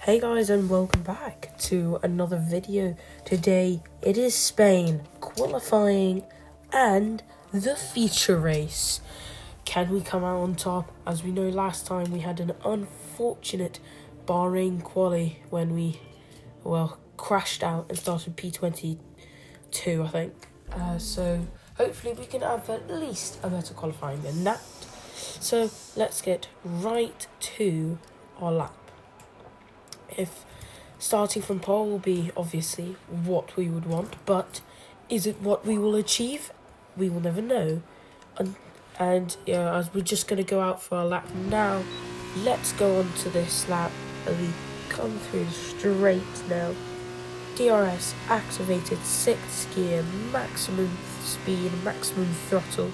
Hey guys, and welcome back to another video. Today it is Spain qualifying and the feature race. Can we come out on top? As we know, last time we had an unfortunate Bahrain quali when we crashed out and started P22, I think. So hopefully we can have at least a better qualifying than that. So let's get right to our lap. If starting from pole will be obviously what we would want, but is it what we will achieve? We will never know. And as we're just going to go out for our lap now, let's go on to this lap as we come through the straight now. DRS activated, 6th gear, maximum speed, maximum throttle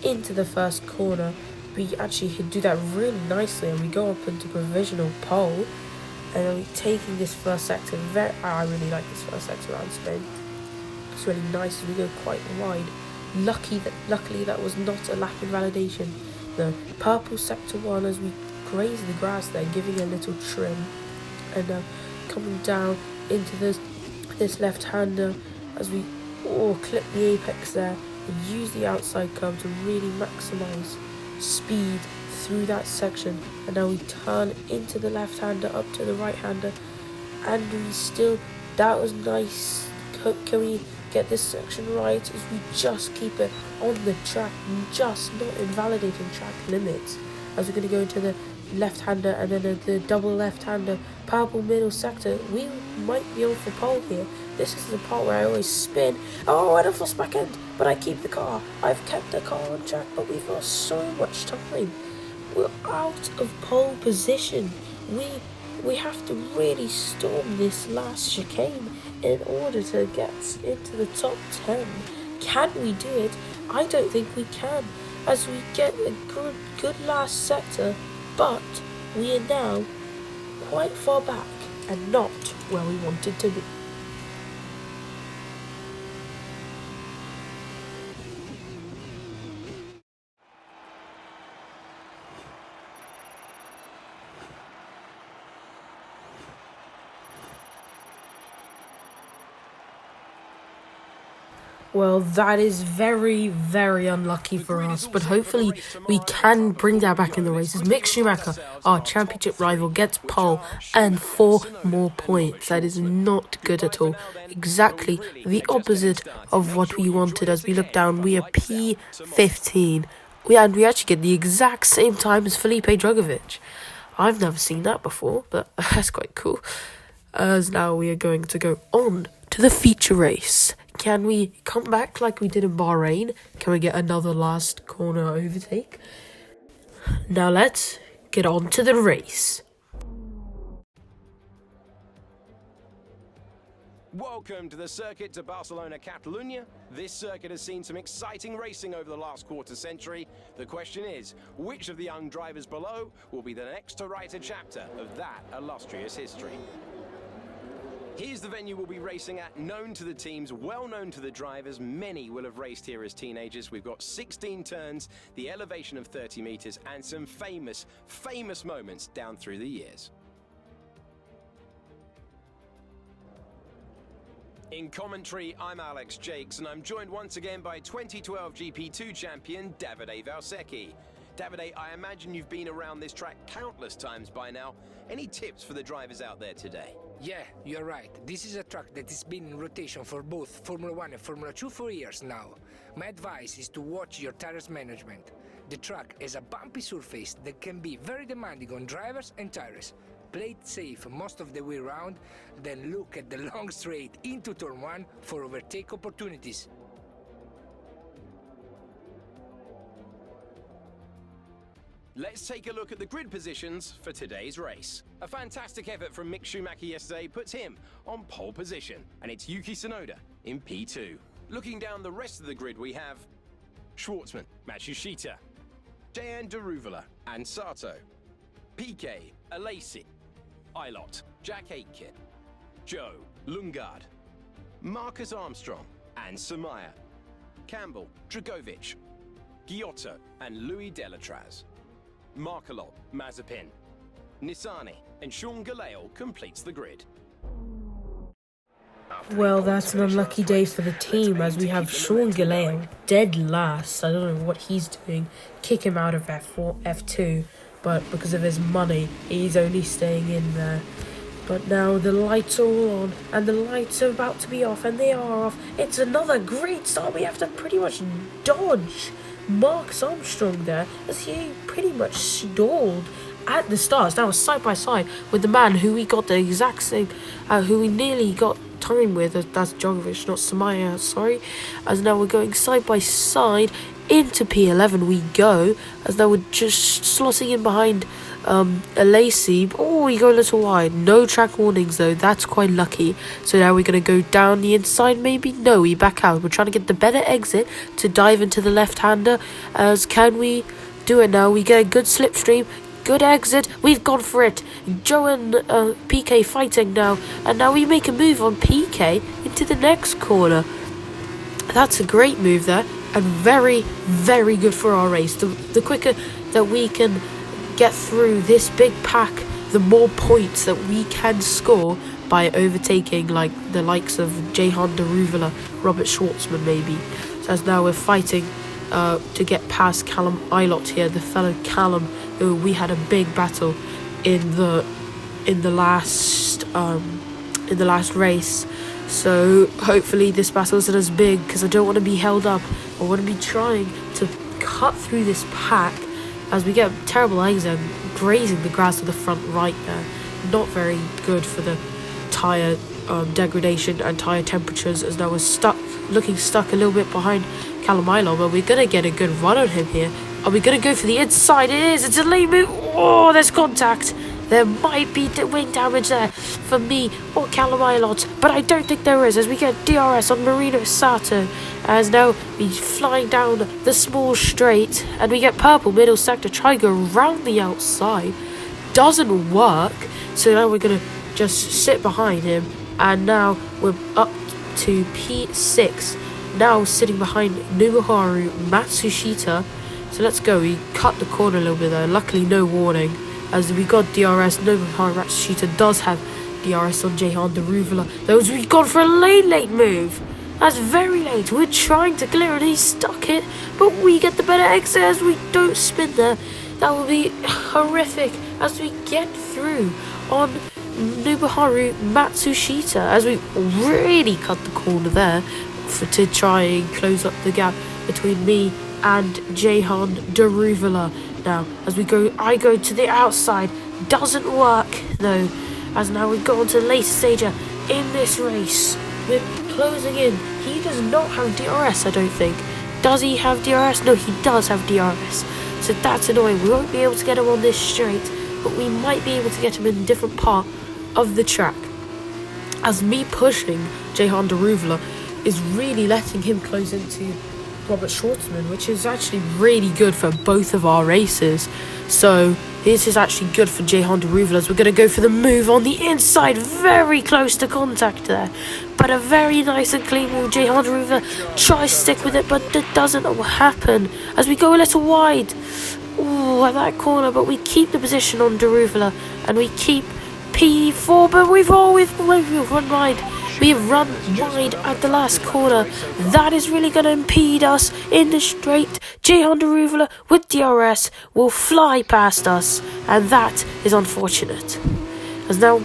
into the first corner. We actually can do that really nicely, and we go up into provisional pole. And then we're taking this first sector. I really like this first sector around Spain. It's really nice as we go quite wide. Luckily that was not a lap invalidation. The purple sector 1 as we graze the grass there, giving a little trim. And coming down into this left-hander as we clip the apex there and use the outside curve to really maximise speed through that section. And now we turn into the left-hander up to the right-hander, and that was nice. Can we get this section right as we just keep it on the track, just not invalidating track limits, as we're going to go into the left-hander and then the double left-hander purple middle sector. We might be on for pole here. This is the part where I always spin. Oh, I don't lost back end, but I keep the car. I've kept the car on track, but we've lost so much time. We're out of pole position. We have to really storm this last chicane in order to get into the top 10. Can we do it? I don't think we can, as we get a good last sector, but we are now quite far back and not where we wanted to be. Well, that is very, very unlucky for us, but hopefully we can bring that back in the races. Mick Schumacher, our championship rival, gets pole and 4 more points. That is not good at all. Exactly the opposite of what we wanted. As we look down, we are P15. We actually get the exact same time as Felipe Drugovich. I've never seen that before, but that's quite cool. As now we are going to go on to the feature race. Can we come back like we did in Bahrain? Can we get another last corner overtake? Now let's get on to the race. Welcome to the circuit to Barcelona, Catalunya. This circuit has seen some exciting racing over the last quarter century. The question is, which of the young drivers below will be the next to write a chapter of that illustrious history? Here's the venue we'll be racing at, known to the teams, well known to the drivers. Many will have raced here as teenagers. We've got 16 turns, the elevation of 30 meters, and some famous moments down through the years. In commentary, I'm Alex Jakes, and I'm joined once again by 2012 GP2 champion Davide Valsecchi. Davide, I imagine you've been around this track countless times by now. Any tips for the drivers out there today? Yeah, you're right. This is a track that has been in rotation for both Formula 1 and Formula 2 for years now. My advice is to watch your tires management. The track has a bumpy surface that can be very demanding on drivers and tires. Play it safe most of the way around, then look at the long straight into turn 1 for overtake opportunities. Let's take a look at the grid positions for today's race. A fantastic effort from Mick Schumacher yesterday puts him on pole position, and it's Yuki Tsunoda in P2. Looking down the rest of the grid, we have Schwartzman, Matsushita, Jan Deruvala and Sato, Piquet, Alesi, Ilott, Jack Aitken, Joe, Lundgaard, Marcus Armstrong and Samaya, Campbell, Dragovic, Giotto and Louis Delatraz, Markelot, Mazepin, Nissani, and Sean Galeo completes the grid. Well, that's an unlucky day for the team as we have Sean Galeo dead last. I don't know what he's doing. Kick him out of F2, but because of his money, he's only staying in there. But now the lights are all on, and the lights are about to be off, and they are off. It's another great start. We have to pretty much dodge Marcus Armstrong there, as he pretty much stalled at the start. Now side by side with the man who we got the exact same, who we nearly got time with. That's Djokovic, not Schumacher, sorry. As now we're going side by side into P11 we go, as now we're just slotting in behind a Lacey. Oh, we go a little wide. No track warnings though, that's quite lucky. So now we're going to go down the inside maybe? No, we back out. We're trying to get the better exit to dive into the left-hander. As can we do it now? We get a good slipstream. Good exit. We've gone for it. Joe and PK fighting now. And now we make a move on PK into the next corner. That's a great move there. And very, very good for our race. The quicker that we can get through this big pack, the more points that we can score by overtaking like the likes of Jehan Daruvula, Robert Schwartzman maybe. So as now we're fighting to get past Callum Ilott here, the fellow Callum who we had a big battle in the last race. So hopefully this battle isn't as big, because I don't want to be held up. I want to be trying to cut through this pack as we get a terrible exit, grazing the grass to the front right there. Not very good for the tyre degradation and tyre temperatures, as now we're looking stuck a little bit behind Callum Ilott, but we're going to get a good run on him here. Are we going to go for the inside? It is. It's a late move. Oh, there's contact. There might be wing damage there for me or Callum Ilott, but I don't think there is, as we get DRS on Marino Sato, as now we're flying down the small straight, and we get purple middle sector, try and go around the outside. Doesn't work, so now we're going to just sit behind him, and now we're up to P6, now sitting behind Nobuharu Matsushita. So let's go. We cut the corner a little bit there, luckily no warning, as we got DRS. Nobuharu Matsushita does have DRS on Jehan Daruvula. We've gone for a late move. That's very late. We're trying to clear it, he stuck it, but we get the better exit as we don't spin there. That will be horrific as we get through on Nobuharu Matsushita, as we really cut the corner there to try and close up the gap between me and Jehan Daruvula. Now as I go to the outside, doesn't work though, as now we've gone to the latest stage in this race. We're closing in. He does not have DRS, I don't think. Does he have DRS? No, he does have DRS, so that's annoying. We won't be able to get him on this straight, but we might be able to get him in a different part of the track, as me pushing Jehan Daruvula is really letting him close into Robert Schwartzman, which is actually really good for both of our races. So this is actually good for Jehan Daruvula, as we're going to go for the move on the inside, very close to contact there, but a very nice and clean move. Jehan Daruvula tries to stick with it, but it doesn't happen as we go a little wide at that corner, but we keep the position on Daruvula and we keep P4, but we've run wide. We have run wide at the last corner. That is really going to impede us in the straight. Jehan Daruvula with DRS will fly past us, and that is unfortunate.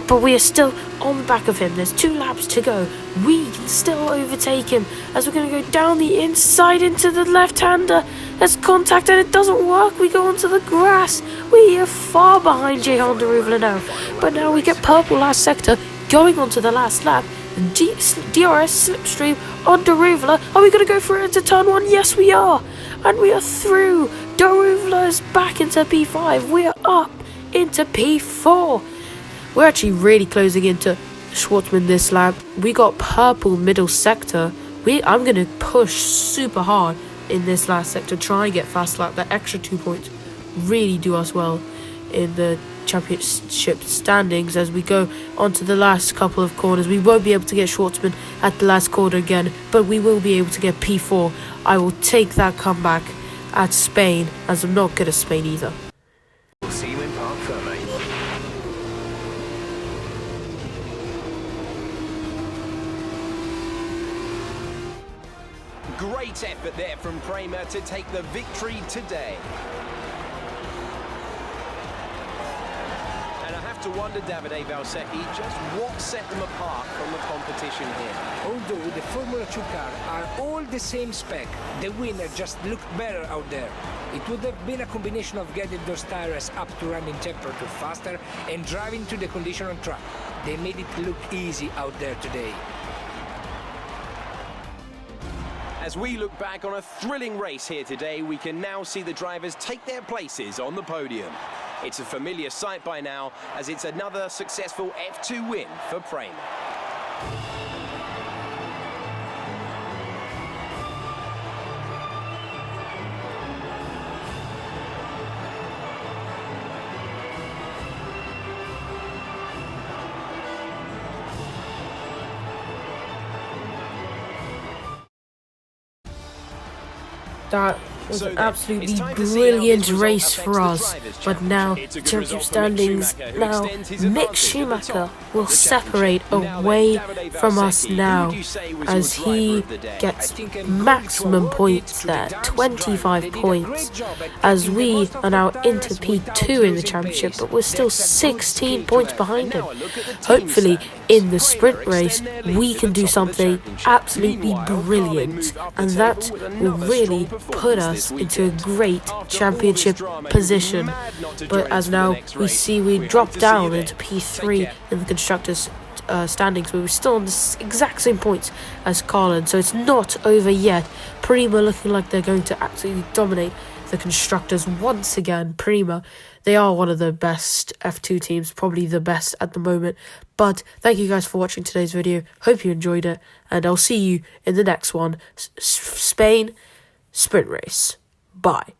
But we are still on the back of him. There's 2 laps to go. We can still overtake him, as we're going to go down the inside into the left-hander. There's contact and it doesn't work. We go onto the grass. We are far behind Jehan Daruvula now. But now we get purple last sector going onto the last lap. DRS slipstream on Daruvula. Are we going to go for it into turn 1? Yes, we are. And we are through. Daruvula is back into P5. We are up into P4. We're actually really closing into Schwartzman this lap. We got purple middle sector. I'm going to push super hard in this last sector, try and get fast lap. That extra 2 points really do us well in the championship standings as we go on to the last couple of corners. We won't be able to get Schwartzman at the last corner again, but we will be able to get P4. I will take that comeback at Spain, as I'm not good at Spain either. We'll see you in Park Ferme. Great effort there from Prema to take the victory today. And I have to wonder, Davide Valsecchi, just what set them apart from the competition here. Although the Formula 2 cars are all the same spec, the winner just looked better out there. It would have been a combination of getting those tires up to running temperature faster and driving to the condition on track. They made it look easy out there today. As we look back on a thrilling race here today, we can now see the drivers take their places on the podium. It's a familiar sight by now, as it's another successful F2 win for Prema. That was So an then, absolutely it's time to see how brilliant this result race affects for the us. Drivers' But now, Championship. It's a good championship result for Mick standings, Schumacher, who now extends his Mick advantage at the Schumacher top will of the separate championship. Now then, away Davide from us Valsecchi, who now, would you say was as your driver he of the day? gets I think I'm maximum going to award points it to there, the Dance 25 driver. They did a points, great job at as taking the we most of are the now tires into without P2 in the losing championship, pace. but we're still That's a good 16 skill points to have. behind And him. now a look at the team Hopefully, in the standings. sprint Prema race, extend their lead we to can the do top of the something championship. absolutely Meanwhile, Carlin brilliant, move up the and that table with will another really strong put performance us this into a weekend. great After all this championship drama, you'd be position. mad not to But join as us for the now next we race. see we We drop hope to see you down then. into Take P3 care. in the constructors standings, but we're still on the exact same points as Carlin, so it's not over yet. Prema looking like they're going to absolutely dominate the constructors once again. Prema, they are one of the best F2 teams, probably the best at the moment. But thank you guys for watching today's video. Hope you enjoyed it, and I'll see you in the next one. Spain sprint race. Bye.